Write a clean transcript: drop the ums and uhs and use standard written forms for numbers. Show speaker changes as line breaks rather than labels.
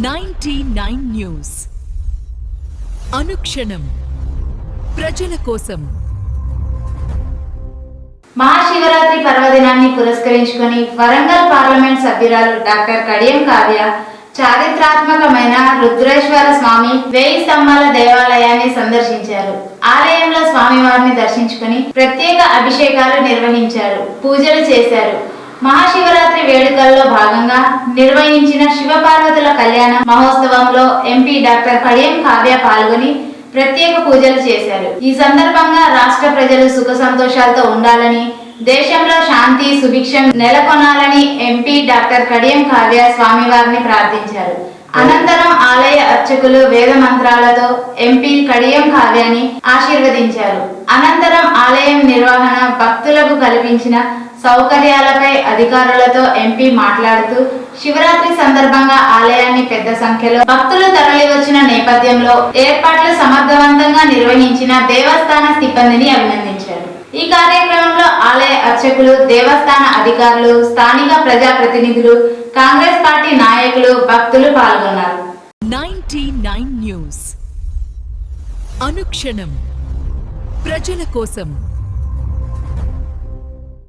99 news అనుక్షణం ప్రజల కోసం.
మహాశివరాత్రి పర్వదినాన్ని పురస్కరించుకొని వరంగల్ పార్లమెంట్ సభ్యురాలు డాక్టర్ కడియం కావ్య చారిత్రాత్మకమైన రుద్రేశ్వర స్వామి 1000 స్తంభాల దేవాలయాన్ని సందర్శించారు. ఆలయంలో స్వామివారిని దర్శించుకుని ప్రత్యేక అభిషేకాలు నిర్వహించారు, పూజలు చేశారు. మహాశివరాత్రి వేడుకల్లో భాగంగా నిర్వహించిన శివపార్వతుల కళ్యాణ మహోత్సవంలో ఎంపీ డాక్టర్ కడియం కావ్య పాల్గొని ప్రత్యేక పూజలు చేశారు. ఈ సందర్భంగా రాష్ట్ర ప్రజలు సుఖ సంతోషాలతో ఉండాలని, దేశంలో శాంతి సుభిక్షం నెలకొనాలని ఎంపీ డాక్టర్ కడియం కావ్య స్వామివారిని ప్రార్థించారు. అనంతరం ఆలయ అర్చకులు వేద మంత్రాలతో ఎంపీ కడియం కావ్యాన్ని ఆశీర్వదించారు. అనంతరం ఆలయం నిర్వహణ, భక్తులకు కల్పించిన సౌకర్యాలపై అధికారులతో ఎంపీ మాట్లాడుతూ శివరాత్రి సందర్భంగా ఆలయాన్ని పెద్ద సంఖ్యలో భక్తులు తరలి వచ్చిన నేపథ్యంలో ఏర్పాట్లు సమర్థవంతంగా నిర్వహించిన దేవస్థాన సిబ్బందిని అభినందించారు. ఈ కార్యక్రమంలో ఆలయ అర్చకులు, దేవస్థాన అధికారులు, స్థానిక ప్రజాప్రతినిధులు, కాంగ్రెస్ పార్టీ నాయకులు, భక్తులు పాల్గొన్నారు.
99 న్యూస్ అనుక్షణం ప్రజల కోసం.